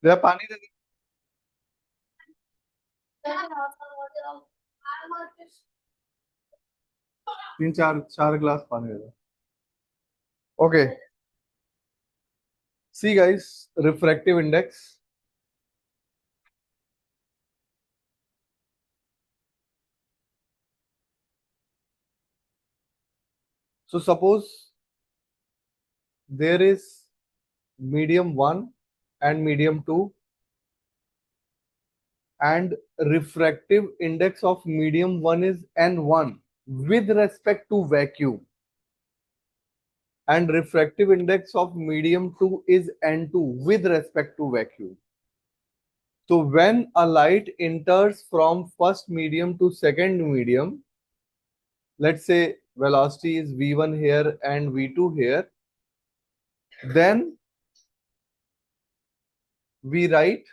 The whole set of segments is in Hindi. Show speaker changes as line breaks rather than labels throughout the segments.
जरा पानी दे दे। 3 4 4 गिलास पानी दे दो। Okay, see guys, refractive index. So suppose there is medium 1 and medium 2, and refractive index of medium 1 is n1 with respect to vacuum, and refractive index of medium 2 is n2 with respect to vacuum. So when a light enters from first medium to second medium, let's say velocity is v1 here and v2 here, then we write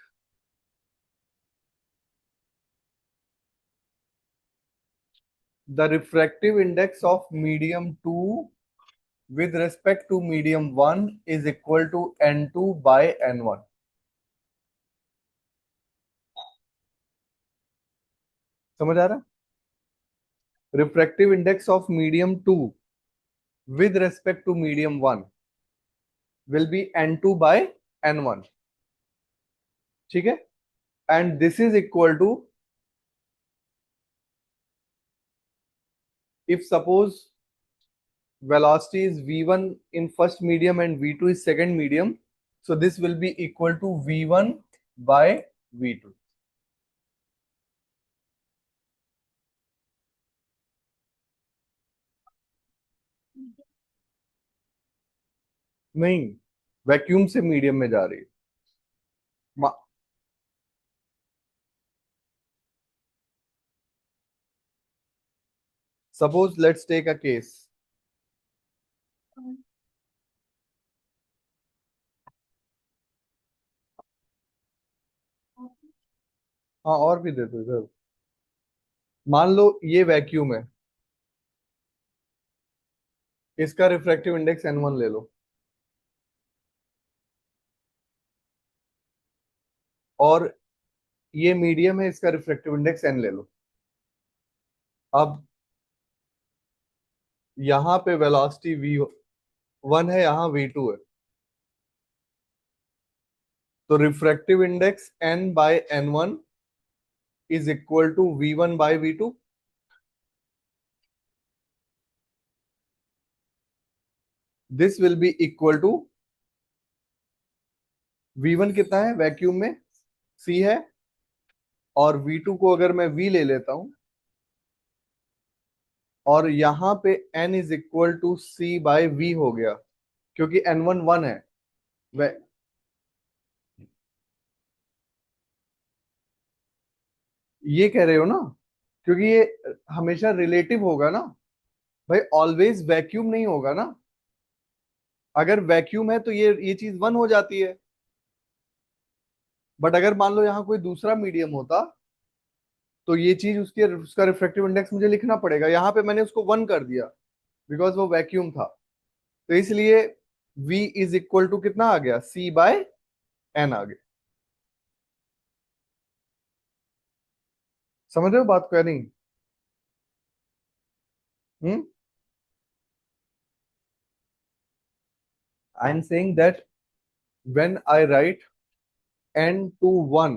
the refractive index of medium 2 with respect to medium 1 is equal to n2 by n1. समझ आ रहा है? Refractive index of medium 2 with respect to medium 1 will be n2 by n1. ठीक है? And this is equal to, if suppose velocity is v1 in first medium and v2 is second medium, so this will be equal to v1 by v2. नहीं, वैक्यूम से मीडियम में जा रही है। Suppose let's take a case. हाँ, और भी दे दो इधर। मान लो ये वैक्यूम है, इसका रिफ्रैक्टिव इंडेक्स n1 ले लो, और ये मीडियम है, इसका रिफ्रैक्टिव इंडेक्स n ले लो। अब यहाँ पे वेलोसिटी v1 है, यहाँ v2 है, तो refractive index n by n1 is equal to v1 by v2। This will be equal to, v1 कितना है वैक्यूम में, c है, और v2 को अगर मैं v ले लेता हूं, और यहां पे n is equal to c by v हो गया, क्योंकि n1 1 है। वे- ये कह रहे हो ना, क्योंकि ये हमेशा रिलेटिव होगा ना भाई, ऑलवेज वैक्यूम नहीं होगा ना। अगर वैक्यूम है तो ये चीज 1 हो जाती है, बट अगर मान लो यहाँ कोई दूसरा मीडियम होता, तो ये चीज उसका रिफ्रैक्टिव इंडेक्स मुझे लिखना पड़ेगा। यहाँ पे मैंने उसको 1 कर दिया बिकॉज वो वैक्यूम था, तो इसलिए v इज इक्वल टू कितना आ गया, c बाय n आ गया। समझ रहे हो बात को या नहीं? Hmm, I am saying that when I write n to 1,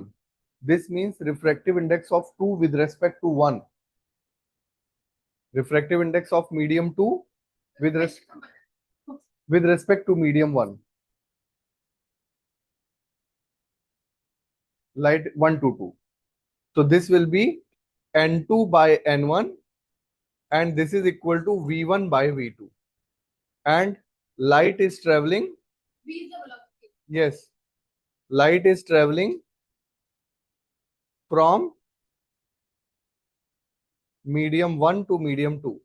this means refractive index of 2 with respect to 1, refractive index of medium 2 with with respect to medium 1, light 1 to 2. So this will be n2 by n1, and this is equal to v1 by v2. And light is traveling, yes, light is traveling from medium 1 to medium 2.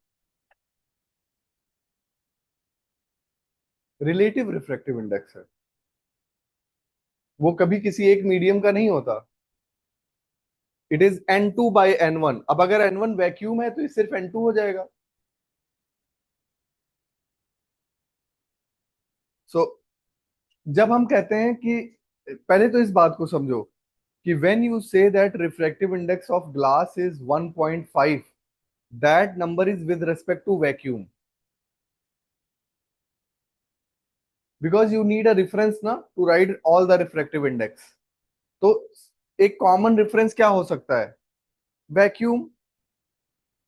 Relative refractive index है, वो कभी किसी एक मीडियम का नहीं होता। It is n2 by n1। अब अगर n1 वैक्यूम है तो ये सिर्फ n2 हो जाएगा। सो जब हम कहते हैं कि पहले तो इस बात को समझो कि when you say that refractive index of glass is 1.5, that number is with respect to vacuum, because you need a reference ना to write all the refractive index. तो एक कॉमन रेफरेंस क्या हो सकता है? Vacuum.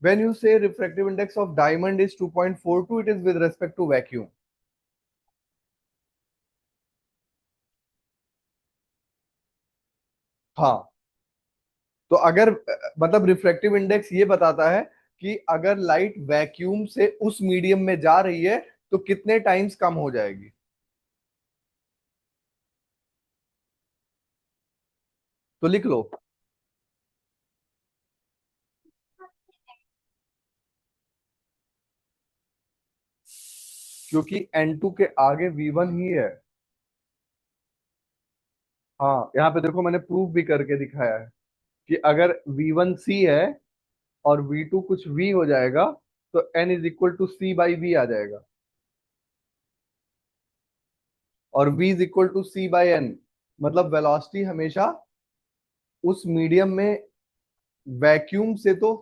When you say refractive index of diamond is 2.42, it is with respect to vacuum. हाँ. तो अगर मतलब रिफ्रैक्टिव इंडेक्स ये बताता है कि अगर लाइट वैक्यूम से उस मीडियम में जा रही है तो कितने टाइम्स कम हो जाएगी. तो लिख लो. क्योंकि N2 के आगे V1 ही है. हाँ, यहाँ पे देखो मैंने प्रूफ भी करके दिखाया है कि अगर V1 C है और V2 कुछ V हो जाएगा तो N is equal to C by V आ जाएगा. और V is equal to C by N. मतलब वेलोसिटी हमेशा उस मीडियम में वैक्यूम से तो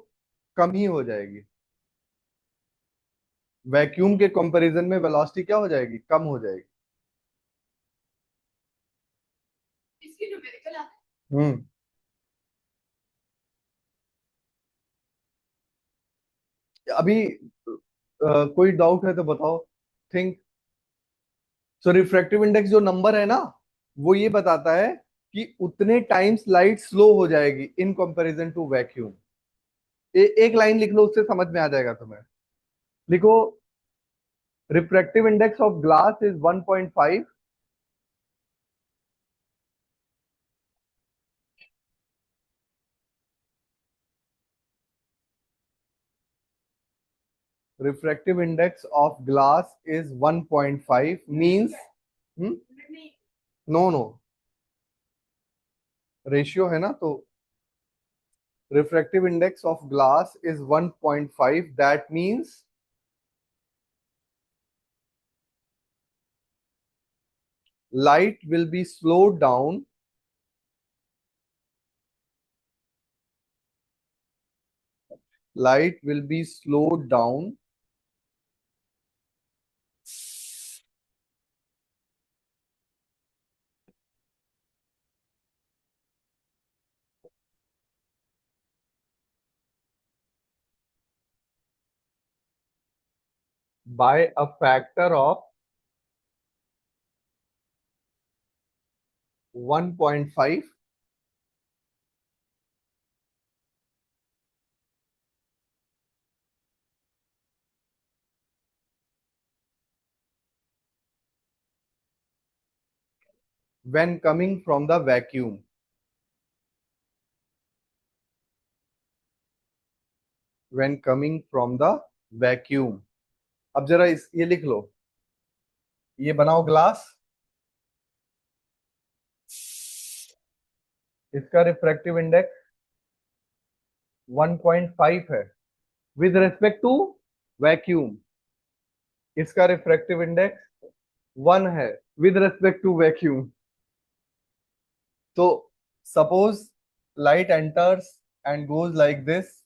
कम ही हो जाएगी. वैक्यूम के कंपैरिजन में वेलोसिटी क्या हो जाएगी? कम हो जाएगी. हम्म. अभी कोई डाउट है तो बताओ. थिंक. सो रिफ्रैक्टिव इंडेक्स जो नंबर है ना, वो ये बताता है कि उतने टाइम्स लाइट स्लो हो जाएगी इन कंपैरिजन टू वैक्यूम. एक लाइन लिख लो, उससे समझ में आ जाएगा तुम्हें. लिखो. Refractive index of glass is 1.5. Refractive index of glass is 1.5 means. No no. Ratio है ना तो. refractive index of glass is 1.5. That means light will be slowed down light will be slowed down by a factor of 1.5 when coming from the vacuum. When coming from the vacuum. अब जरा ये लिख लो. ये बनाओ ग्लास. इसका रिफ्रैक्टिव इंडेक्स 1.5 है विद रेस्पेक्ट टू वैक्यूम. इसका रिफ्रैक्टिव इंडेक्स 1 है with respect to vacuum. So suppose light enters and goes like this.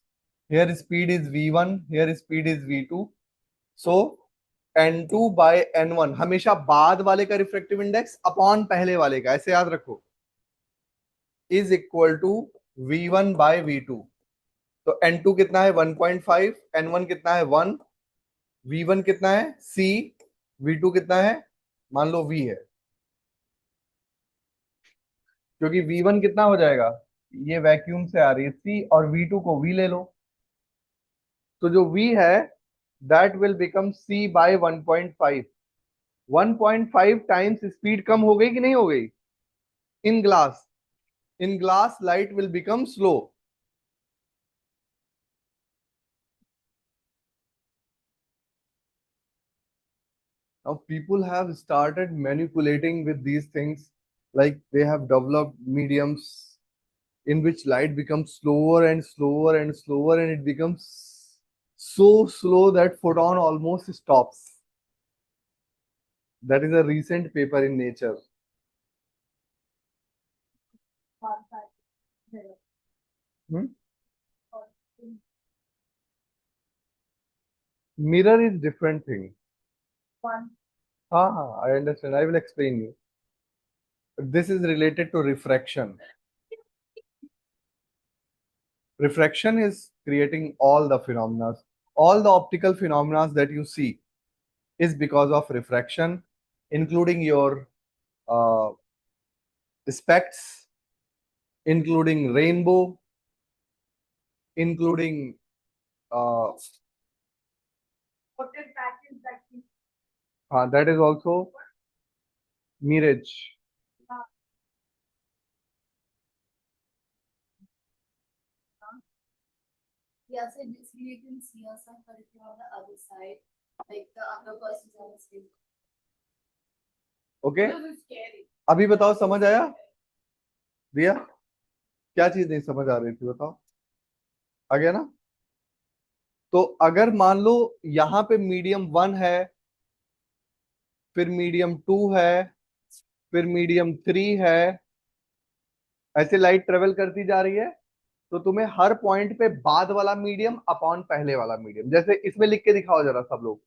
Here speed is v1, here speed is v2. So n2 by n1 हमेशा बाद वाले का रिफ्रैक्टिव इंडेक्स अपॉन पहले वाले का, ऐसे याद रखो, is equal to v1 by v2. तो n2 कितना है? 1.5. n1 कितना है? 1. v1 कितना है? c. v2 कितना है? मान लो v है. क्योंकि v1 कितना हो जाएगा? ये वैक्यूम से आ रही है c, और v2 को v ले लो. तो जो v है that will become c by 1.5. 1.5 times speed कम हो गई कि नहीं हो गई? In glass. In glass light will become slow. Now people have started manipulating with these things, like they have developed mediums in which light becomes slower and slower and slower, and it becomes so slow that photon almost stops. That is a recent paper in Nature. Mirror is different thing. हाँ हाँ, I understand, I will explain you. This is related to refraction. Refraction is creating all the phenomena. All the optical phenomena that you see is because of refraction, including your uh, specks, including rainbow, including that is also mirage.
Yeah, so basically you can see yourself, but if you're on the other side, like the other person's on the screen.
Okay?
This is scary.
अभी बताओ, समझ आया दिया? क्या चीज नहीं समझ आ रही थी, बताओ. आ गया ना? तो अगर मान लो यहाँ पे मीडियम 1 है, फिर मीडियम 2 है, फिर मीडियम 3 है, ऐसे लाइट ट्रेवल करती जा रही है, तो तुम्हें हर पॉइंट पे बाद वाला मीडियम अपॉन पहले वाला मीडियम, जैसे इसमें लिख के दिखाओ जरा सब लोग.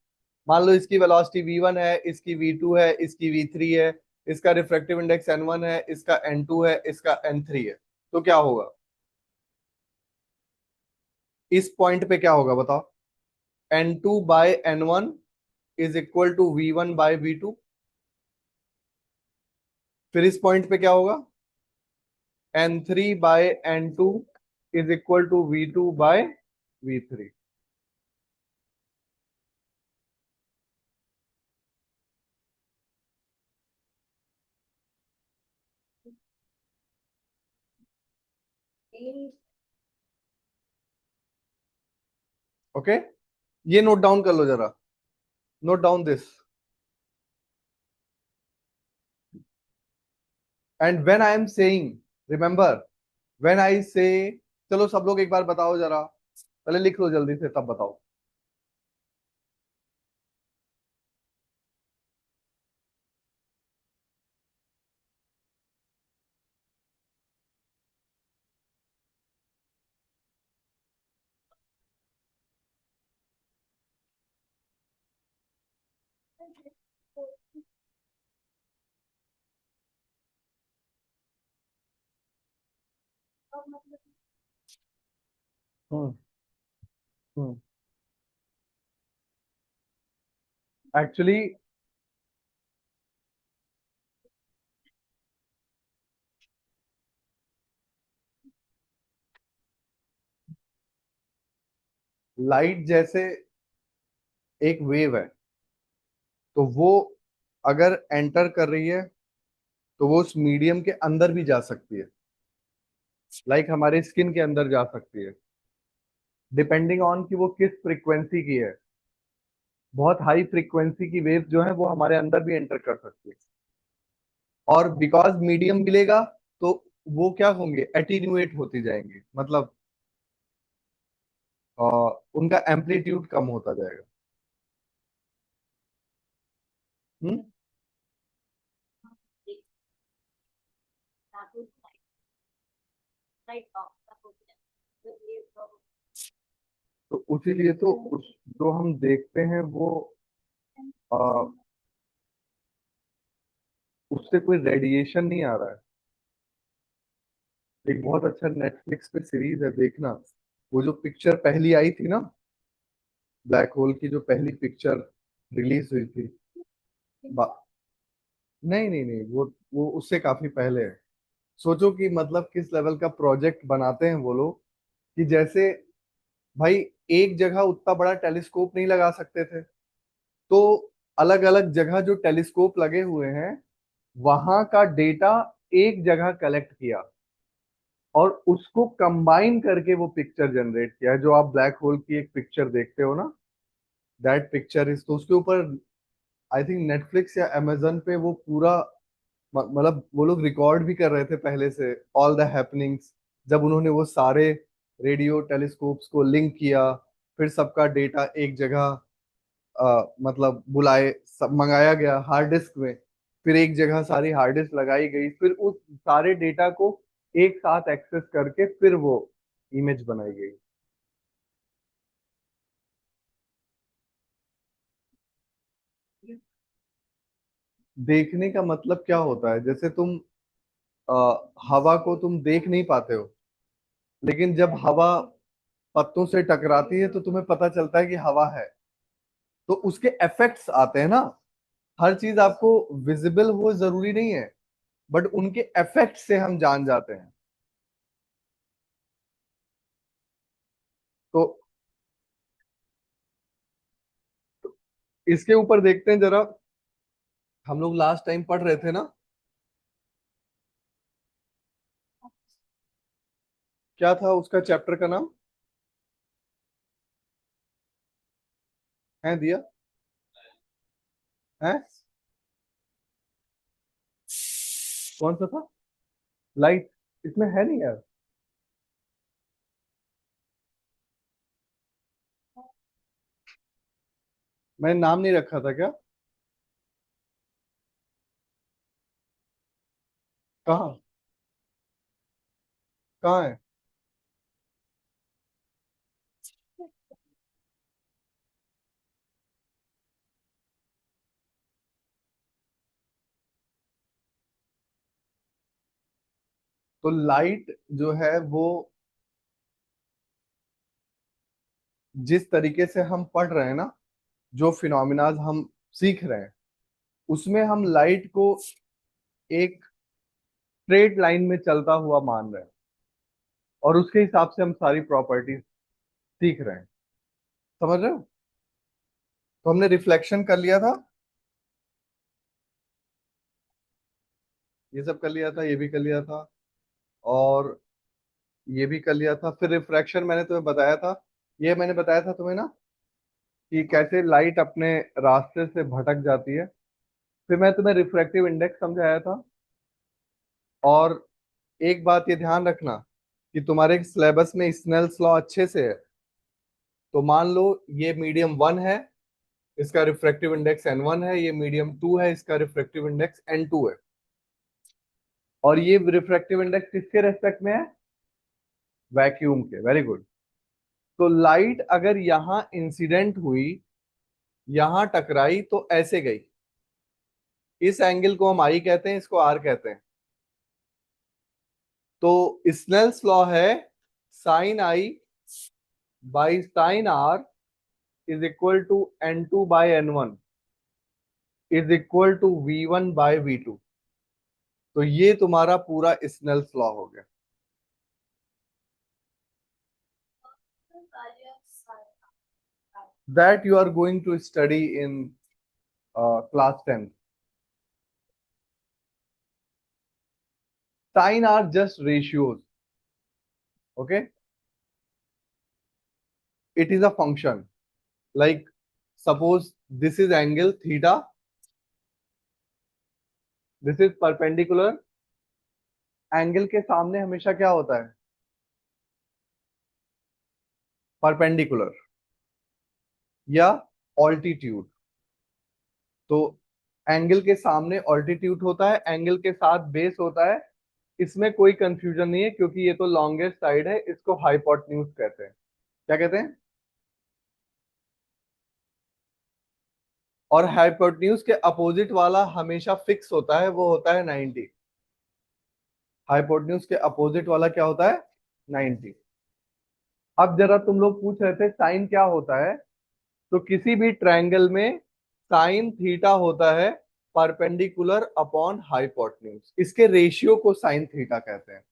मान लो इसकी वेलोसिटी v1 है, इसकी v2 है, इसकी v3 है, इसका रिफ्रैक्टिव इंडेक्स n1 है, इसका n2 है, इसका n3 है. तो क्या होगा इस पॉइंट पे, क्या होगा बताओ? n2 by n1 is equal to v1 by v2. फिर इस पॉइंट पे क्या होगा? n3 by n2 is equal to v2 by v3. Okay, ये नोट डाउन कर लो जरा. Note down this. And when I am saying, remember, when I say, चलो सब लोग एक बार बताओ जरा, पहले लिख लो जल्दी से तब बताओ. हम्म. हम्म. एक्चुअली लाइट जैसे एक वेव है, तो वो अगर एंटर कर रही है तो वो उस मीडियम के अंदर भी जा सकती है, लाइक हमारे स्किन के अंदर जा सकती है, डिपेंडिंग ऑन कि वो किस फ्रीक्वेंसी की है. बहुत हाई फ्रीक्वेंसी की वेव जो है वो हमारे अंदर भी एंटर कर सकती है. और बिकॉज मीडियम मिलेगा, तो वो क्या होंगे, एटीन्यूएट होती जाएंगे, मतलब अ, उनका एम्पलीट्यूड कम होता जाएगा. हम्म.
That would right off. That would be the way from
तो उसीलिए तो जो हम देखते हैं वो अ, उससे कोई रेडिएशन नहीं आ रहा है. एक बहुत अच्छा नेटफ्लिक्स पे सीरीज है, देखना. वो जो पिक्चर पहली आई थी ना, ब्लैक होल की जो पहली पिक्चर रिलीज हुई थी. बा- नहीं नहीं नहीं, वो उससे काफी पहले है. सोचो कि मतलब किस लेवल का प्रोजेक्ट बनाते हैं वो लोग, कि जैसे भाई एक जगह उतना बड़ा टेलीस्कोप नहीं लगा सकते थे, तो अलग अलग जगह जो टेलीस्कोप लगे हुए हैं वहां का डेटा एक जगह कलेक्ट किया, और उसको कंबाइन करके वो पिक्चर जनरेट किया है. जो आप ब्लैक होल की एक पिक्चर देखते हो ना, दैट पिक्चर इज, तो उसके ऊपर आई थिंक नेटफ्लिक्स या अमेजन पे वो पूरा मतलब वो लोग रिकॉर्ड भी कर रहे थे पहले से ऑल द हैपनिंग्स, जब उन्होंने वो सारे रेडियो टेलीस्कोप्स को लिंक किया, फिर सबका डेटा एक जगह मतलब बुलाए, सब मंगाया गया हार्ड डिस्क में, फिर एक जगह सारी हार्ड डिस्क लगाई गई, फिर उस सारे डेटा को एक साथ एक्सेस करके फिर वो इमेज बनाई गई। देखने का मतलब क्या होता है? जैसे तुम हवा को तुम देख नहीं पाते हो, लेकिन जब हवा पत्तों से टकराती है तो तुम्हें पता चलता है कि हवा है। तो उसके इफेक्ट्स आते हैं ना। हर चीज आपको विजिबल हो जरूरी नहीं है, बट उनके इफेक्ट से हम जान जाते हैं। तो इसके ऊपर देखते हैं जरा। हम लोग लास्ट टाइम पढ़ रहे थे ना, क्या था उसका चैप्टर का नाम? है दिया? है? कौन सा था? लाइट? इसमें है नहीं यार। मैंने नाम नहीं रखा था क्या? कहाँ? कहाँ है? तो लाइट जो है वो जिस तरीके से हम पढ़ रहे हैं ना, जो फिनोमिनाज हम सीख रहे हैं, उसमें हम लाइट को एक स्ट्रेट लाइन में चलता हुआ मान रहे हैं, और उसके हिसाब से हम सारी प्रॉपर्टीज सीख रहे हैं। समझ रहे हो? तो हमने रिफ्लेक्शन कर लिया था, ये सब कर लिया था, ये भी कर लिया था, और ये भी कर लिया था। फिर रिफ्रैक्शन मैंने तुम्हें बताया था। ये मैंने बताया था तुम्हें ना, कि कैसे लाइट अपने रास्ते से भटक जाती है। फिर मैं तुम्हें रिफ्रैक्टिव इंडेक्स समझाया था। और एक बात ये ध्यान रखना, कि तुम्हारे सिलेबस में स्नेल्स लॉ अच्छे से है। तो मान लो ये मीडियम वन है, इसका रिफ्रैक्टिव इंडेक्स n1 है, ये मीडियम टू है, इसका रिफ्रैक्टिव इंडेक्स n2 है। और ये रिफ्रैक्टिव इंडेक्स किसके रेस्पेक्ट में है? वैक्यूम के। Very good. तो लाइट अगर यहाँ इंसिडेंट हुई, यहाँ टकराई, तो ऐसे गई। इस एंगल को हम आई कहते हैं, इसको आर कहते हैं। तो स्नेल्स लॉ है, sine i by sine r is equal to n2 by n1 is equal to v1 by v2। तो ये तुम्हारा पूरा स्नेल्स लॉ हो गया। That you are going to study in class 10. Sine are just ratios. Okay? It is a function. Like, suppose this is angle theta, this is perpendicular. Angle के सामने हमेशा क्या होता है? परपेंडिकुलर या ऑल्टीट्यूड। तो एंगल के सामने ऑल्टीट्यूड होता है, एंगल के साथ बेस होता है। इसमें कोई कंफ्यूजन नहीं है, क्योंकि ये तो लॉन्गेस्ट साइड है, इसको हाइपोटेन्यूज कहते हैं। क्या कहते हैं? और हाइपोटेन्यूज के अपोजिट वाला हमेशा फिक्स होता है, वो होता है 90। हाइपोटेन्यूज के अपोजिट वाला क्या होता है? 90। अब जरा तुम लोग पूछ रहे थे साइन क्या होता है। तो किसी भी ट्रायंगल में साइन थीटा होता है परपेंडिकुलर अपॉन हाइपोटेन्यूज। इसके रेशियो को साइन थीटा कहते हैं।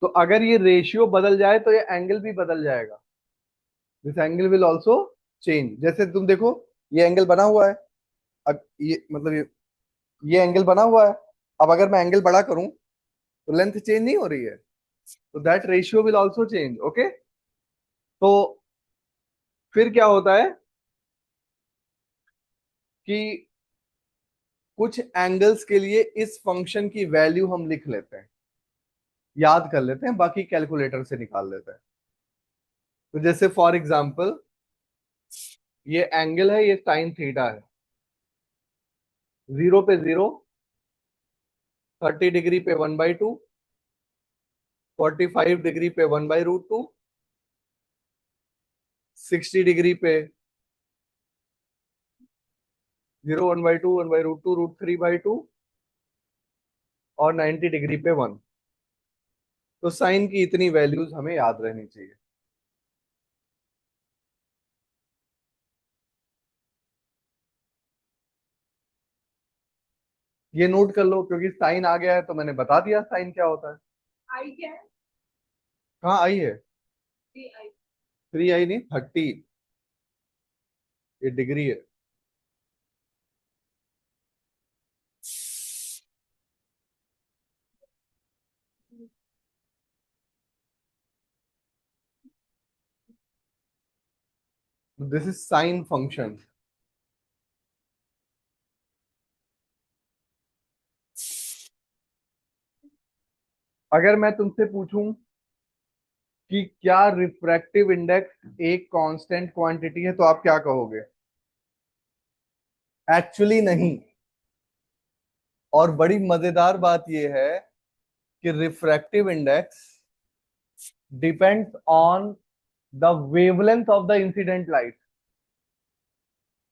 तो अगर ये रेशियो बदल जाए तो ये एंगल भी बदल जाएगा। This angle will also change. जैसे तुम देखो, ये एंगल बना हुआ है। अब ये मतलब ये एंगल बना हुआ है। अब अगर मैं एंगल बड़ा करूं तो लेंथ चेंज नहीं हो रही है। तो that ratio will also change. Okay? तो फिर क्या होता है कि कुछ एंगल्स के लिए इस फंक्शन की वैल्यू हम लिख लेते हैं, याद कर लेते हैं, बाकी कैलकुलेटर से निकाल लेते हैं। तो जैसे फॉर एग्जांपल, ये एंगल है, ये साइन थीटा है। 0 पे 0, 30 डिग्री पे 1/2, 45 डिग्री पे 1/√2, 60 डिग्री पे 0, 1/2, 1/√2, √3/2 और 90 डिग्री पे 1। तो साइन की इतनी वैल्यूज हमें याद रहनी चाहिए। ये नोट कर लो, क्योंकि साइन आ गया है तो मैंने बता दिया साइन क्या होता है।
आई क्या है?
कहाँ आई है?
3 आई।
3 आई नहीं, 30। ये डिग्री है। This is sine function. अगर मैं तुमसे पूछूं कि क्या रिफ्रैक्टिव इंडेक्स एक कांस्टेंट क्वांटिटी है, तो आप क्या कहोगे? एक्चुअली नहीं। और बड़ी मजेदार बात यह है कि refractive index depends on the wavelength of the incident light.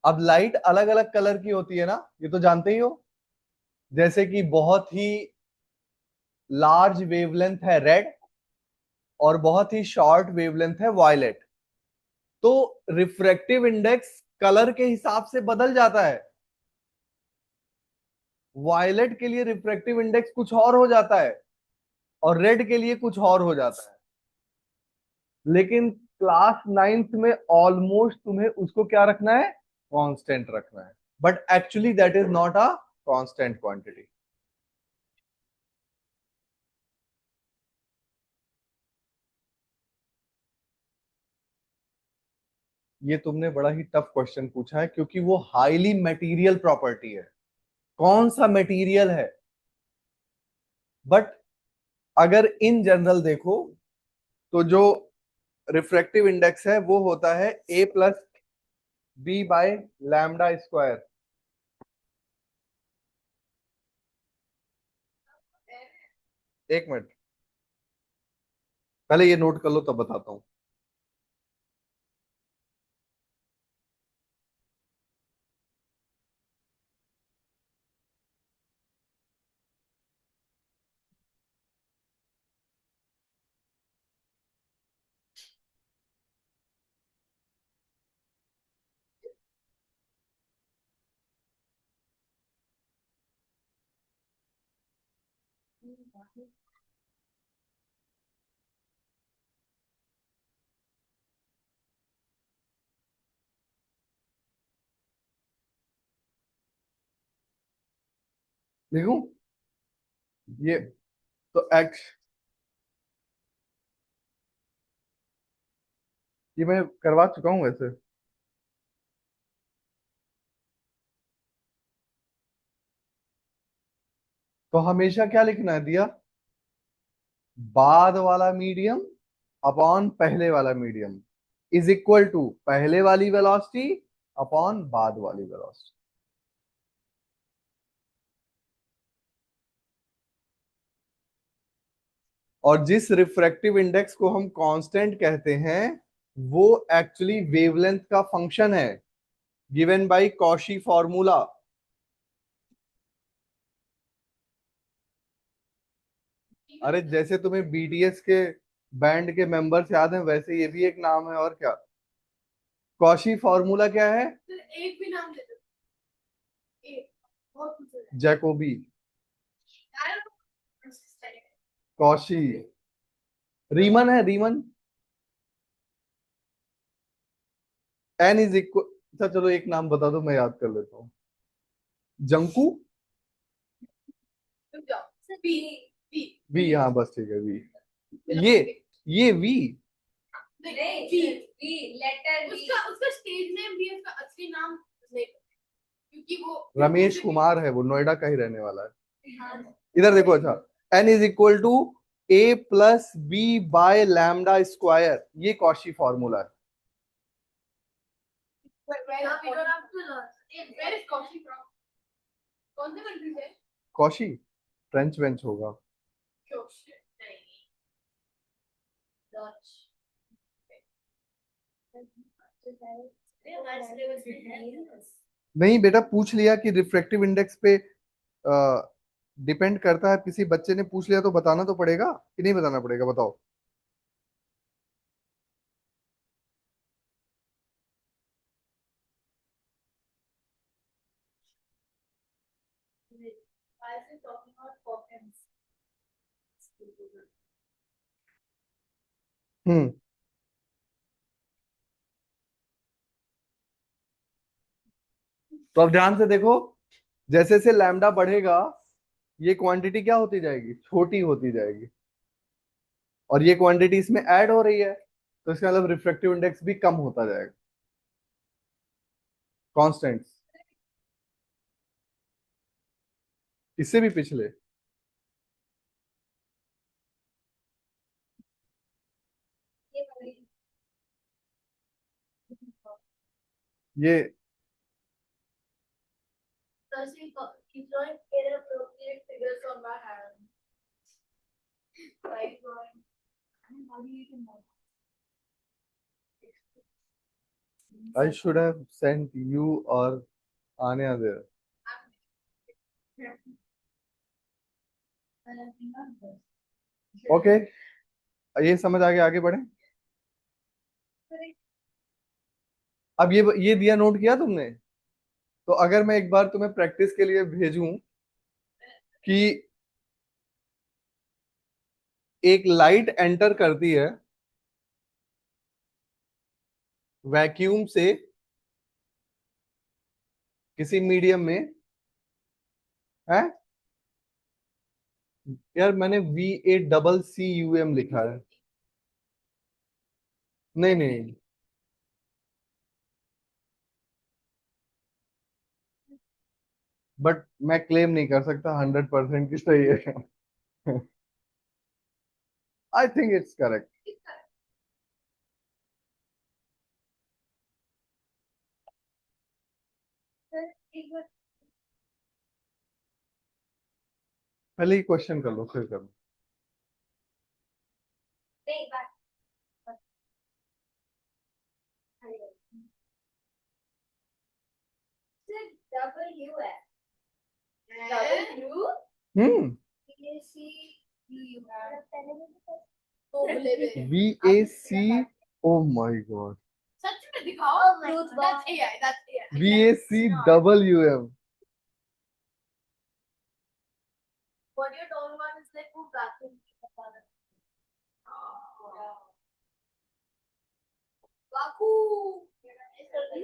अब लाइट अलग अलग कलर की होती है ना, ये तो जानते ही हो। जैसे कि बहुत ही लार्ज वेवलेंथ है रेड, और बहुत ही शॉर्ट वेवलेंथ है वायलेट। तो रिफ्रैक्टिव इंडेक्स कलर के हिसाब से बदल जाता है। वायलेट के लिए रिफ्रैक्टिव इंडेक्स कुछ और हो जाता है, और रेड के लिए कुछ और हो जाता है। लेकिन क्लास नाइन्थ में ऑलमोस्ट तुम्हें उसको क्या रखना है? कांस्टेंट रखना है। But actually that is not a constant quantity. ये तुमने बड़ा ही टफ क्वेश्चन पूछा है, क्योंकि वो हाईली मटेरियल प्रॉपर्टी है। कौन सा मटेरियल है? बट अगर इन जनरल देखो, तो जो रिफ्रैक्टिव इंडेक्स है वो होता है A+B/λ²। एक मिनट, पहले ये नोट कर लो तब बताता हूं। देखो, ये तो एक्स, ये मैं करवा चुका हूं वैसे। तो हमेशा क्या लिखना है दिया? बाद वाला मीडियम अपॉन पहले वाला मीडियम इज इक्वल टू पहले वाली वेलोसिटी अपॉन बाद वाली वेलोसिटी। और जिस रिफ्रैक्टिव इंडेक्स को हम कांस्टेंट कहते हैं, वो एक्चुअली वेवलेंथ का फंक्शन है, गिवन बाय कॉशी फॉर्मूला। अरे जैसे तुम्हें बीटीएस के बैंड के मेंबर्स याद हैं, वैसे ये भी एक नाम है, और क्या। कॉशी फॉर्मूला क्या है?
तो एक भी नाम ले दो। एक बहुत कुछ है।
Jacobi.
I don't know what's this type.
Cauchy. Riemann है, रीमन। एन इज इक्वल, अच्छा चलो एक नाम बता दो, मैं याद कर लेता हूँ। जंकू।
रुक जाओ। बी। बी।
वी, हाँ बस ठीक है, वी। ये ये वी।
नहीं, बी। B letter B. उसका उसका स्टेज नेम भी है, उसका असली नाम नहीं पता, क्योंकि वो
रमेश कुमार है, वो नोएडा का ही रहने वाला है।
हाँ।
इधर देखो, अच्छा, N is equal to A+B/λ², ये कॉशी फॉर्मूला है।
Where we don't have to learn. Where is Kaushik from? कौन से कंट्री से?
कौशी, फ्रेंच वेंच होगा। नहीं बेटा, पूछ लिया कि रिफ्रैक्टिव इंडेक्स पे डिपेंड करता है, किसी बच्चे ने पूछ लिया तो बताना तो पड़ेगा कि नहीं बताना पड़ेगा, बताओ। हम्म। तो अब ध्यान से देखो, जैसे जैसे लैम्डा बढ़ेगा ये क्वांटिटी क्या होती जाएगी, छोटी होती जाएगी, और ये क्वांटिटी इसमें ऐड हो रही है, तो इसका मतलब रिफ्रैक्टिव इंडेक्स भी कम होता जाएगा। कांस्टेंट, इससे भी पिछले। ये
Keep drawing inappropriate figures on my hand. Like drawing. How do you even know?
I should have sent you or Anya there. Okay, ये समझ आ गया, आगे बढ़े। अब ये दिया, नोट किया तुमने? तो अगर मैं एक बार तुम्हें प्रैक्टिस के लिए भेजूं कि एक लाइट एंटर करती है वैक्यूम से किसी मीडियम में, है यार, मैंने VACCUM लिखा है। नहीं नहीं, बट मैं क्लेम नहीं कर सकता 100% की सही है। I think it's correct. पहले ही क्वेश्चन कर लो फिर कर लो। हम्म। VAC, ओ माय गॉड,
सच में दिखाओ। That's AI. That's AI.
VACWM।
What you're talking about is like who vacuum. Baku.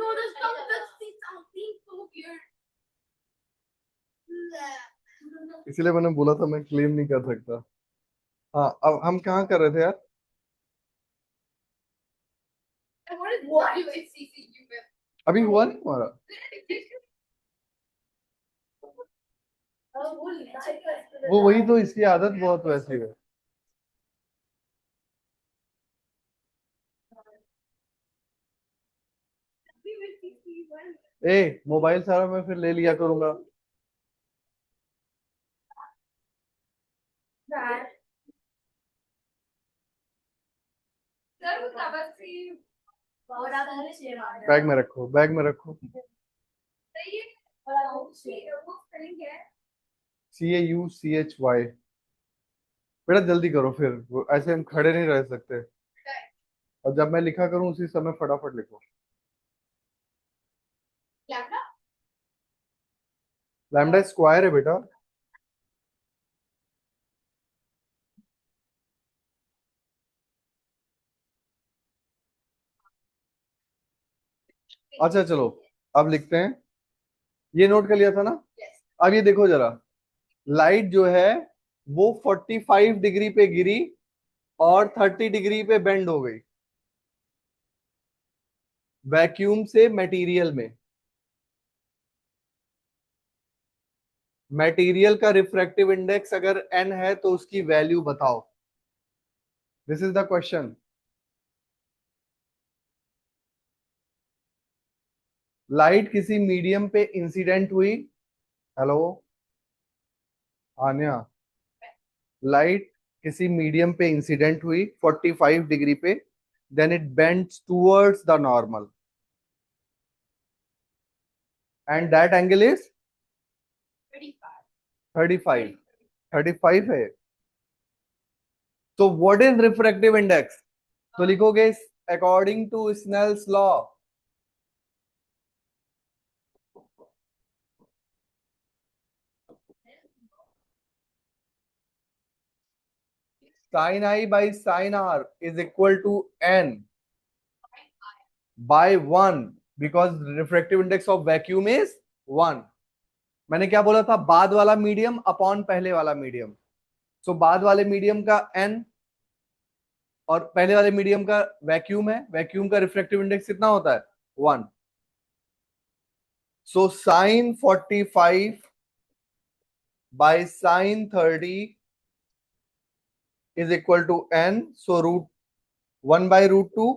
No, that's something so weird.
इसलिए मैंने बोला था मैं क्लेम नहीं कर सकता। हाँ, अब हम कहाँ कर रहे थे यार?
And what is WACCUM?
अभी हुआ नहीं हमारा? वो वही तो, इसकी आदत बहुत वैसी है। ए, मोबाइल सारा मैं फिर ले लिया करूंगा। बैग में रखो, बैग में रखो। CAUCHY। बेटा जल्दी करो फिर, ऐसे हम खड़े नहीं रह सकते, और जब मैं लिखा करूं उसी समय फटाफट लिखो। लैम्डा स्क्वायर है बेटा। अच्छा चलो, अब लिखते हैं। ये नोट कर लिया था ना? अब ये देखो जरा, लाइट जो है वो 45 डिग्री पे गिरी और 30 डिग्री पे बेंड हो गई वैक्यूम से मटेरियल में। मटेरियल का रिफ्रैक्टिव इंडेक्स अगर n है तो उसकी वैल्यू बताओ। This is the question. Light किसी मीडियम पे इंसिडेंट हुई, हेलो, आन्या, लाइट किसी मीडियम पे इंसिडेंट हुई 45 डिग्री पे, then it bends towards the normal and that angle is 35। 35 है। तो व्हाट इज रिफ्रैक्टिव इंडेक्स? तो लिखोगे according to Snell's law, sin I by sin R is equal to n by 1 because refractive index of vacuum is 1। मैंने क्या बोला था? बाद वाला मीडियम अपॉन पहले वाला मीडियम। सो बाद वाले मीडियम का n और पहले वाले मीडियम का वैक्यूम है, वैक्यूम का रिफ्रैक्टिव इंडेक्स कितना होता है? 1। So sine 45 by sine 30 is equal to n, so root 1 by root 2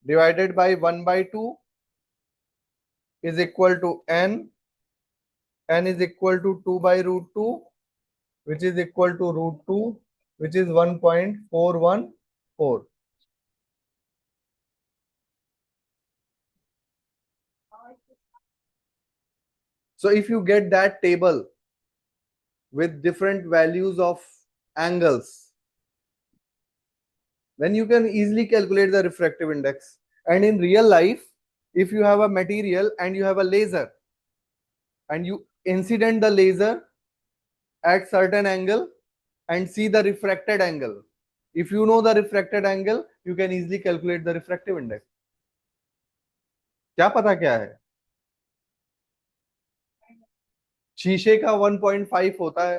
divided by 1 by 2 is equal to n is equal to 2 by root 2, which is equal to root 2, which is 1.414। So if you get that table with different values of angles, then you can easily calculate the refractive index. And in real life, if you have a material and you have a laser and you incident the laser at certain angle and see the refracted angle, if you know the refracted angle, you can easily calculate the refractive index। क्या पता क्या है? शीशे का 1.5 होता है।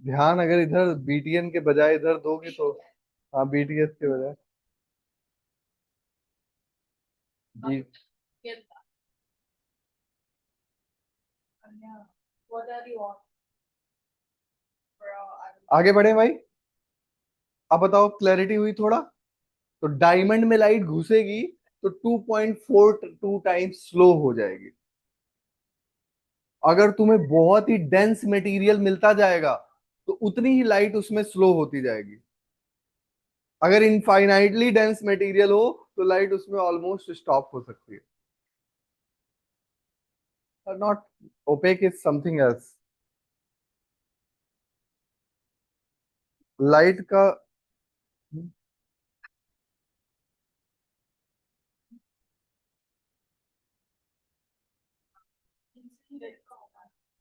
ध्यान अगर इधर बीटीएन के बजाय इधर दोगे तो, हाँ बीटीएस के बजाय जी। आगे बढ़े भाई। अब बताओ, क्लैरिटी हुई थोड़ा? तो डायमंड में लाइट घुसेगी तो 2.42 टाइम्स स्लो हो जाएगी। अगर तुम्हें बहुत ही डेंस मटेरियल मिलता जाएगा तो उतनी ही लाइट उसमें स्लो होती जाएगी। अगर इनफाइनाइटली डेंस मटेरियल हो तो लाइट उसमें ऑलमोस्ट स्टॉप हो सकती है। Not opaque is something else. Light का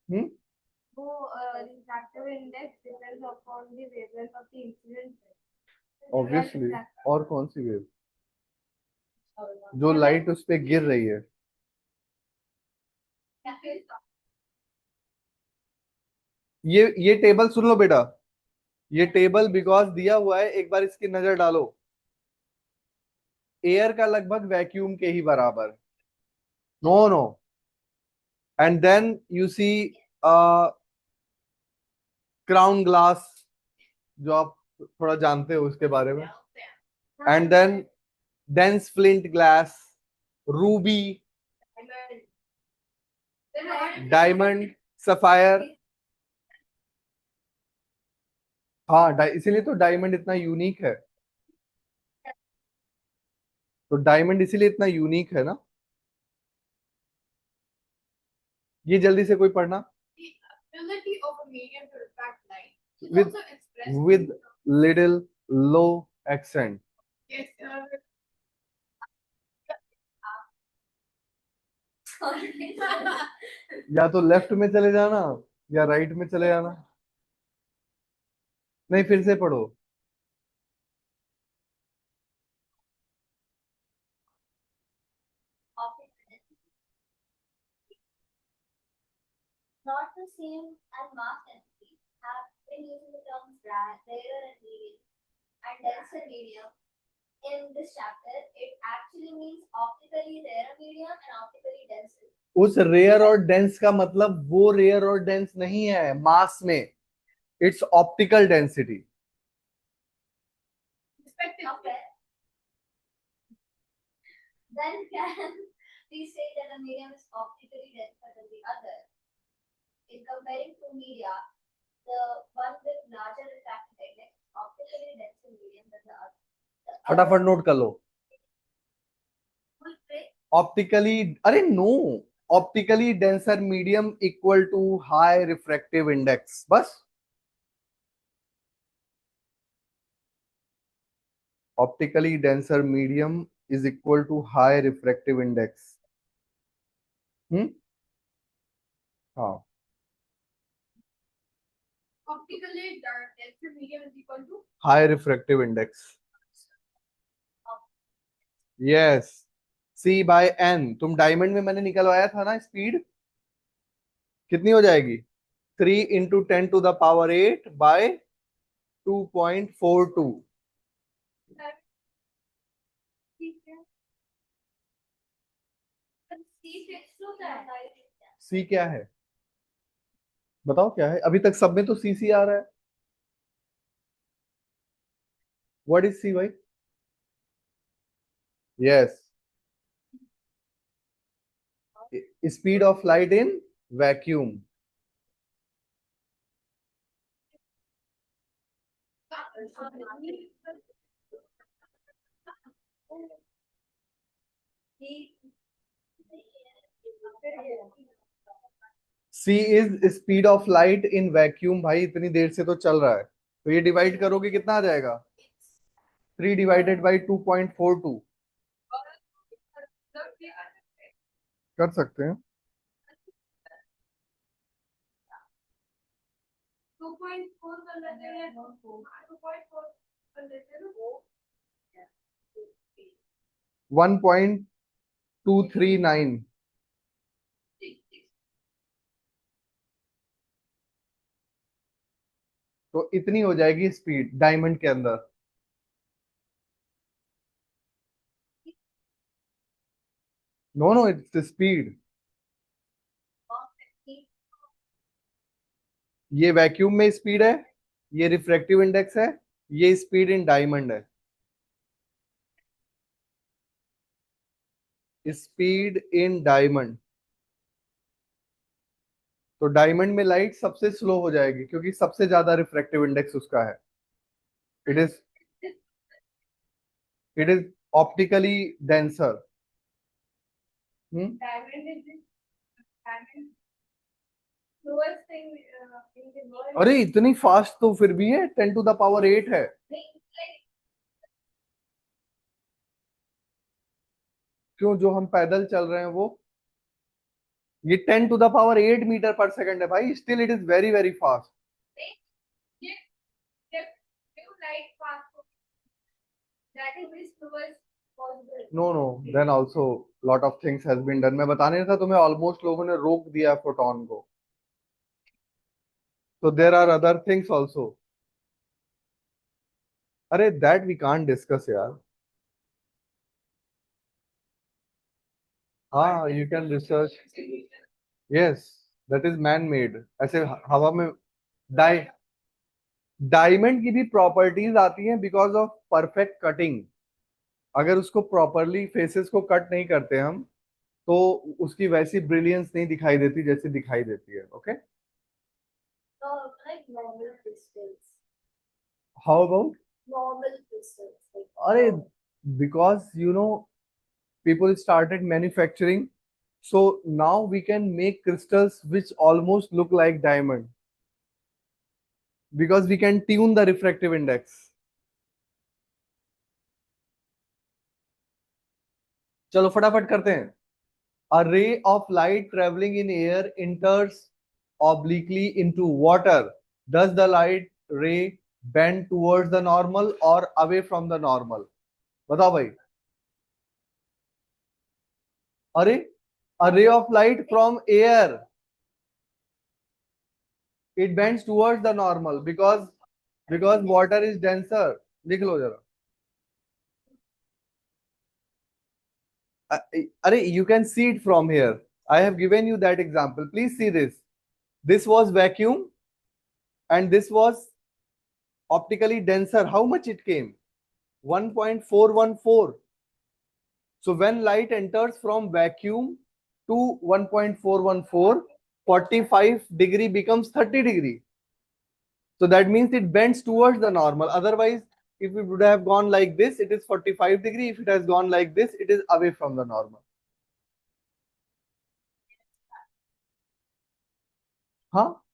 हम्म
वो refractive index depends upon the wavelength of the incident.
Obviously. और कौन सी वेव? जो लाइट उस पे गिर रही है। ये टेबल सुन लो बेटा। ये टेबल बिकॉज दिया हुआ है, एक बार इसकी नजर डालो। एयर का लगभग वैक्यूम के ही बराबर। No no. And then you see crown glass, जो आप थोड़ा जानते हो उसके बारे में। And then dense flint glass, ruby, diamond, sapphire. हाँ, इसीलिए तो डायमंड इतना यूनिक है। तो डायमंड इसीलिए इतना यूनिक है ना। ये जल्दी से कोई पढ़ना।
ability of a medium to refract light is
with
also expressed
with little low accent।
yes,
या तो लेफ्ट में चले जाना या राइट में चले जाना। नहीं, फिर से पढ़ो।
not the same as mass density have been using the terms rare and medium and denser medium in this chapter, it actually means optically rare medium and optically dense.
उस रेयर और डेंस का मतलब वो रेयर और डेंस नहीं है मास में, it's optical density.
Okay. Then can we say that a medium is optically denser than the other? In comparing two media, the one with larger refractive index is optically denser medium than the other.
फटाफट नोट कर लो. ऑप्टिकली, अरे no, optically denser medium equal to high refractive index, बस. Optically denser medium is equal to high refractive index. हाँ.
Optically denser medium is equal to
high refractive index. Yes. C by N. तुम डायमंड में मैंने निकलवाया था ना स्पीड, कितनी हो जाएगी? 3 × 10⁸ बाय 2.42. सी क्या है बताओ, क्या है? अभी तक सब में तो सी आ रहा है. व्हाट इज सी भाई? Yes, speed of light in vacuum. C is speed of light in vacuum. भाई इतनी देर से तो चल रहा है, तो ये डिवाइड करोगे कितना आ जाएगा? 3 / 2.42. कर सकते हैं.
2.4 कर लेते हैं. 2.4 कर लेते हैं.
1.239. तो इतनी हो जाएगी स्पीड डायमंड के अंदर. No no, it's speed. ये वैक्यूम में स्पीड है, ये रिफ्रैक्टिव इंडेक्स है, ये स्पीड इन डायमंड है. Speed in diamond. तो डायमंड में लाइट सबसे स्लो हो जाएगी क्योंकि सबसे ज्यादा रिफ्रैक्टिव इंडेक्स उसका है. It is optically denser. अरे इतनी फास्ट तो फिर भी है, 10⁸ है. क्यों, जो हम पैदल चल रहे हैं वो, ये 10⁸ मीटर पर सेकंड है भाई. Still it is very very fast. No no, then also lot of things has been done. मैं बताने था तुम्हें, ऑलमोस्ट लोगों ने रोक दिया फोटोन को. तो there are other things also. अरे दैट वी कांट डिस्कस यार. हाँ, you can research. Yes, that is man made. ऐसे हवा में डाई डायमंड की भी प्रॉपर्टीज आती हैं बिकॉज ऑफ परफेक्ट कटिंग. अगर उसको प्रॉपरली फेसेस को कट नहीं करते हम, तो उसकी वैसी ब्रिलियंस नहीं दिखाई देती जैसे दिखाई देती है. Okay,
Like normal crystals.
How about?
Normal crystals. Like,
अरे because you know people started manufacturing, so now we can make crystals which almost look like diamond because we can tune the refractive index. चलो फटाफट करते हैं. A ray of light traveling in air enters obliquely into water. Does the light ray bend towards the normal or away from the normal? बताओ भाई. अरे, a ray of light from air, it bends towards the normal because water is denser. लिख लो जरा. Arey, you can see it from here. I have given you that example. Please see this. This was vacuum and this was optically denser. How much it came? 1.414. So when light enters from vacuum to 1.414, 45 degree becomes 30 degree. So that means it bends towards the normal. Otherwise, if it would have gone like this, it is 45 degree. If it has gone like this, it is away from the normal. हाँ,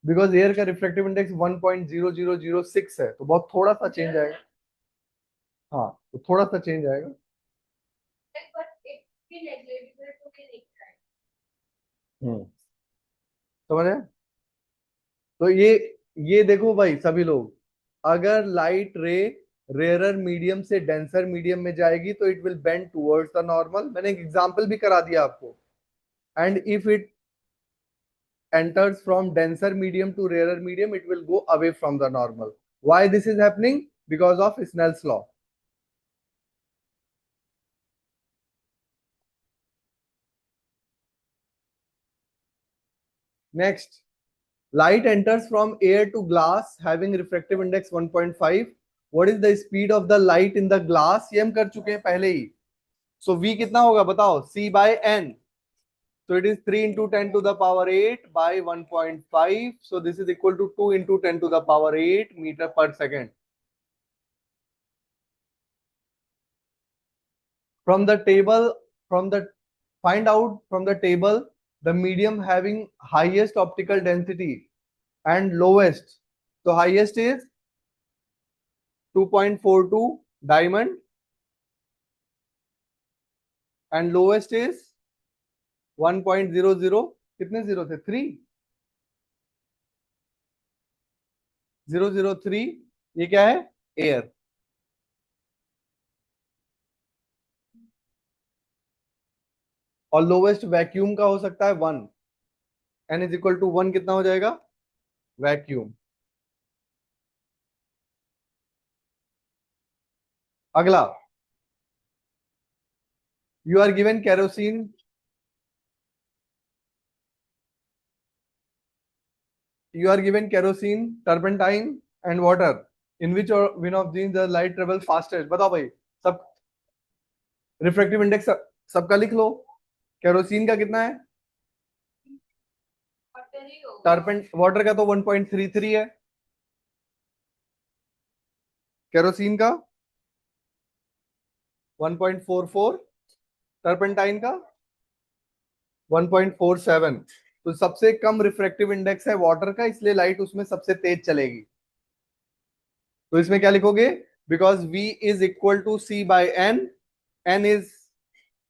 बिकॉज एयर का रिफ्लेक्टिव इंडेक्स 1.0006 है, तो बहुत थोड़ा सा चेंज आएगा. हाँ, तो थोड़ा सा चेंज आएगा.
but it be negligible to be right.
समझ रहे? तो ये देखो भाई सभी लोग, अगर लाइट रे रेयरर मीडियम से डेंसर मीडियम में जाएगी तो it will bend towards the normal. मैंने एक एग्जांपल भी करा दिया आपको. And if it enters from denser medium to rarer medium, it will go away from the normal. Why this is happening? Because of Snell's law. Next, light enters from air to glass having refractive index 1.5. What is the speed of the light in the glass? ये हम कर चुके हैं पहले ही. So V कितना होगा बताओ? C by N. So it is 3 into 10 to the power 8 by 1.5. So this is equal to 2 into 10 to the power 8 meter per second. From the table, find out from the table the medium having highest optical density and lowest. So highest is 2.42 diamond and lowest is 1.00. कितने जीरो थे? 3.003. ये क्या है? एयर. और लोवेस्ट वैक्यूम का हो सकता है 1. n इज इक्वल टू 1 कितना हो जाएगा? वैक्यूम. अगला, you are given kerosene. You are given kerosene, turpentine, and water. In which one of these the light travels fastest? बताओ भाई. सब रिफ्रैक्टिव इंडेक्स सबका लिख लो. केरोसिन का कितना है? टर्पेंट वाटर का तो 1.33 है. केरोसिन का 1.44. टर्पेंटाइन का 1.47. तो सबसे कम रिफ्रैक्टिव इंडेक्स है वाटर का, इसलिए लाइट उसमें सबसे तेज चलेगी. तो इसमें क्या लिखोगे? Because V is equal to C by N. N is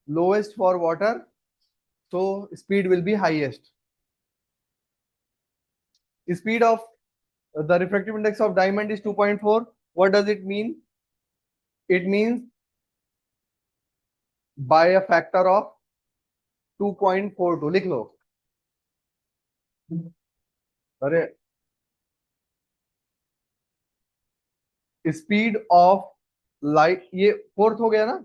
lowest for water, so speed will be highest. Speed of the refractive index of diamond is 2.4. What does it mean? It means by a factor of 2.42. लिख लो. अरे, स्पीड ऑफ लाइट, ये फोर्थ हो गया ना.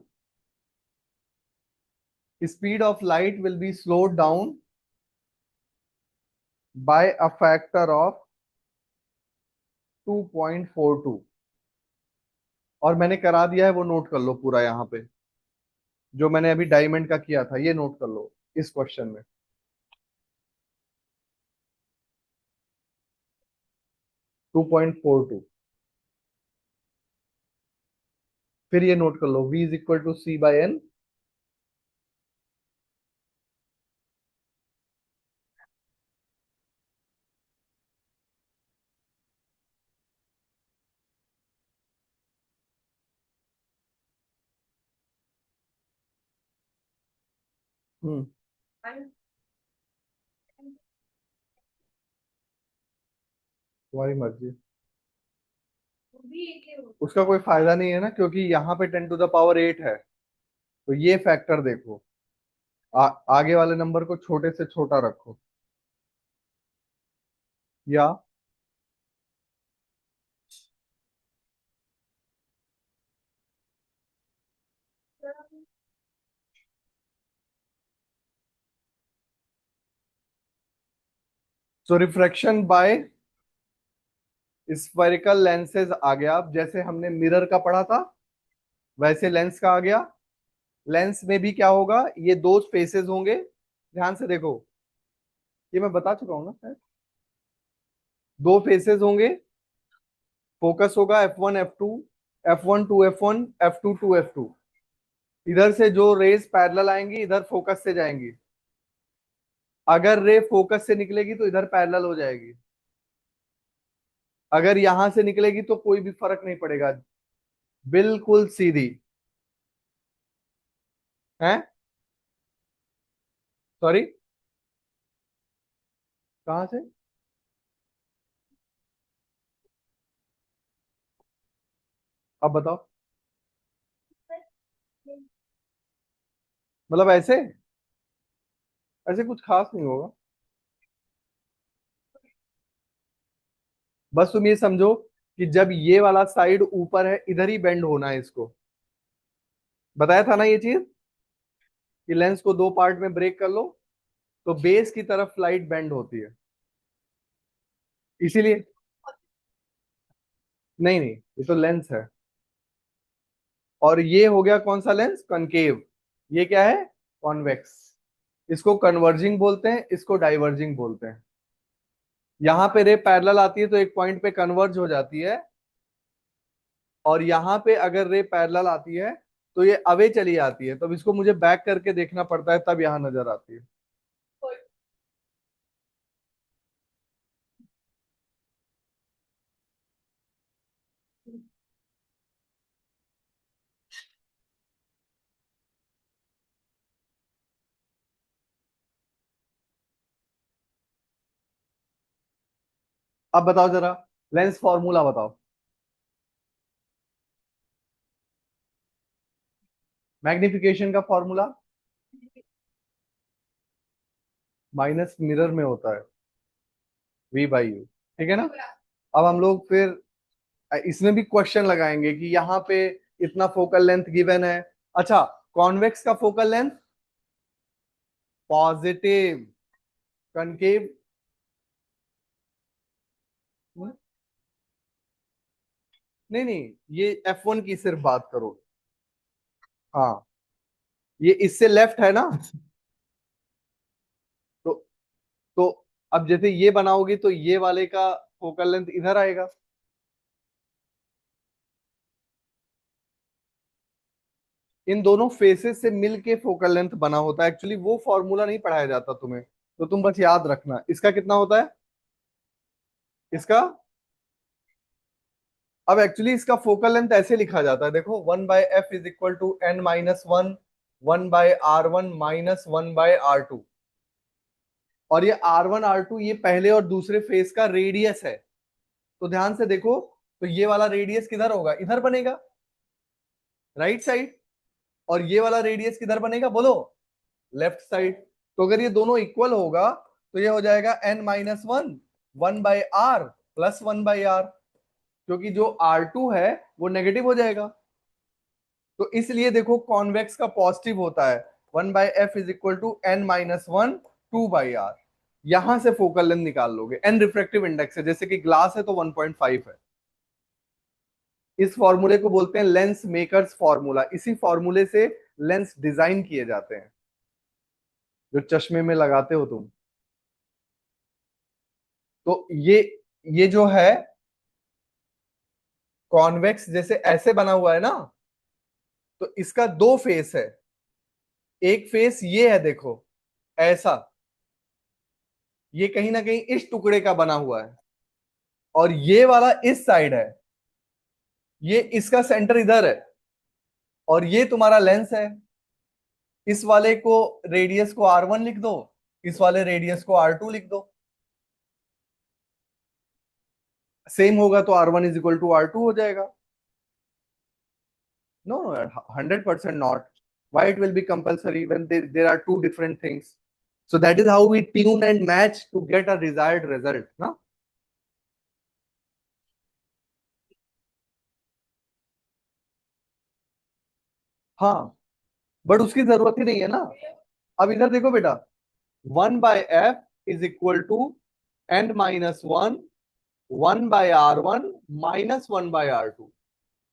Speed of light will be slowed down by a factor of 2.42. और मैंने करा दिया है, वो नोट कर लो पूरा यहाँ पे. जो मैंने अभी डायमंड का किया था ये नोट कर लो इस क्वेश्चन में. 2.42. फिर ये नोट कर लो, V is equal to C by N. तुम्हारी मर्जी. उसका कोई फायदा नहीं है ना, क्योंकि यहाँ पे 10 टू द पावर 8 है. तो ये फैक्टर देखो. आगे वाले नंबर को छोटे से छोटा रखो. या सो रिफ्रैक्शन बाय स्फेरिकल लेंसेज आ गया। अब जैसे हमने मिरर का पढ़ा था वैसे लेंस का आ गया। लेंस में भी क्या होगा, ये दो फेसेस होंगे। ध्यान से देखो, ये मैं बता चुका हूं ना शायद। दो फेसेस होंगे, फोकस होगा F1 F2, F1 to F1, F2 to F2। इधर से जो रेज पैरेलल आएंगी इधर फोकस से जाएंगी। अगर रे फोकस से निकलेगी तो इधर पैरेलल हो जाएगी, अगर यहां से निकलेगी तो कोई भी फर्क नहीं पड़ेगा, बिल्कुल सीधी है। सॉरी, कहां से? अब बताओ। मतलब ऐसे, ऐसे कुछ खास नहीं होगा। बस तुम ये समझो कि जब ये वाला साइड ऊपर है इधर ही बेंड होना है इसको। बताया था ना ये चीज कि लेंस को दो पार्ट में ब्रेक कर लो तो बेस की तरफ लाइट बेंड होती है, इसीलिए। नहीं नहीं, ये तो लेंस है। और ये हो गया कौन सा लेंस, कनकेव। ये क्या है, कॉन्वेक्स। इसको कन्वर्जिंग बोलते हैं, इसको डाइवर्जिंग बोलते हैं। यहाँ पे रे पैरेलल आती है तो एक पॉइंट पे कन्वर्ज हो जाती है, और यहाँ पे अगर रे पैरेलल आती है तो ये अवे चली जाती है, तब इसको मुझे बैक करके देखना पड़ता है तब यहाँ नजर आती है। अब बताओ जरा, लेंस फॉर्मूला बताओ। मैग्निफिकेशन का फॉर्मूला माइनस मिरर में होता है, V/U। ठीक है ना। अब हम लोग फिर इसमें भी क्वेश्चन लगाएंगे कि यहाँ पे इतना फोकल लेंथ गिवन है। अच्छा, कॉन्वेक्स का फोकल लेंथ पॉजिटिव, कनकेव नहीं नहीं, ये F1 की सिर्फ बात करो। हाँ, ये इससे लेफ्ट है ना। तो तो अब जैसे ये बनाओगी तो ये वाले का फोकल लेंथ इधर आएगा। इन दोनों फेसेस से मिलके फोकल लेंथ बना होता है। एक्चुअली वो फॉर्मूला नहीं पढ़ाया जाता तुम्हें, तो तुम बस याद रखना इसका कितना होता है, इसका। अब एक्चुअली इसका फोकल लेंथ ऐसे लिखा जाता है, देखो 1/f = n-1, 1/r1 - 1/r2। और ये R1 R2 ये पहले और दूसरे फेस का रेडियस है। तो ध्यान से देखो, तो ये वाला रेडियस किधर होगा, इधर बनेगा, राइट साइड। और ये वाला रेडियस किधर बनेगा बोलो, लेफ्ट साइड। तो अगर ये दोनों इक्वल होगा तो ये हो जाएगा n-1, 1/r + 1/r। क्योंकि जो R2 है वो नेगेटिव हो जाएगा। तो इसलिए देखो कॉन्वेक्स का पॉजिटिव होता है, 1/f = n-1, 2/r। यहां से फोकल लेंथ निकाल लोगे। एन रिफ्रैक्टिव इंडेक्स है, जैसे कि ग्लास है तो 1.5 है। इस फॉर्मूले को बोलते हैं लेंस मेकर्स फॉर्मूला। इसी फॉर्मूले से लेंस डिजाइन किए जाते हैं, जो चश्मे में लगाते हो तुम। तो ये जो है कॉन्वेक्स, जैसे ऐसे बना हुआ है ना, तो इसका दो फेस है। एक फेस ये है देखो, ऐसा, ये कहीं ना कहीं इस टुकड़े का बना हुआ है। और ये वाला इस साइड है, ये इसका सेंटर इधर है। और ये तुम्हारा लेंस है। इस वाले को रेडियस को R1 लिख दो, इस वाले रेडियस को R2 लिख दो। सेम होगा तो R1 = R2 हो जाएगा। नो नो यार, 100% not. Why it will be compulsory when there are two different things? So that is how we tune and match to get a desired result, ना। हाँ, बट उसकी जरूरत ही नहीं है ना। अब इधर देखो बेटा, 1/f = n minus one, 1/r1 minus 1/r2।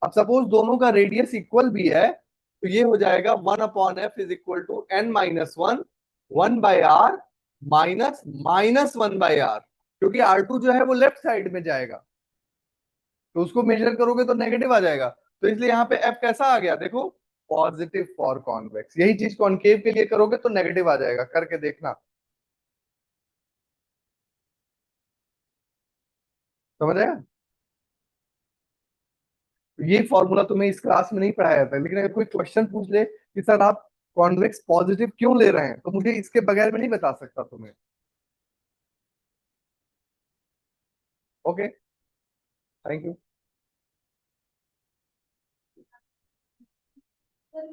अब सपोज दोनों का रेडियस इक्वल भी है तो ये हो जाएगा 1/f is equal to n minus one, 1/r minus minus 1/r, क्योंकि r2 जो है वो लेफ्ट साइड में जाएगा तो उसको मेजर करोगे तो नेगेटिव आ जाएगा। तो इसलिए यहाँ पे f कैसा आ गया देखो, पॉजिटिव फॉर कॉन्वेक्स। यही चीज कॉनकेव के लिए करोगे तो नेगेटिव आ जाएगा, करके देखना। समझ आया? ये फॉर्मूला तुम्हें इस क्लास में नहीं पढ़ाया था, लेकिन अगर कोई क्वेश्चन पूछ ले कि सर आप कॉन्वेक्स पॉजिटिव क्यों ले रहे हैं, तो मुझे इसके बगैर में नहीं बता सकता तुम्हें। Okay, thank you.
सर,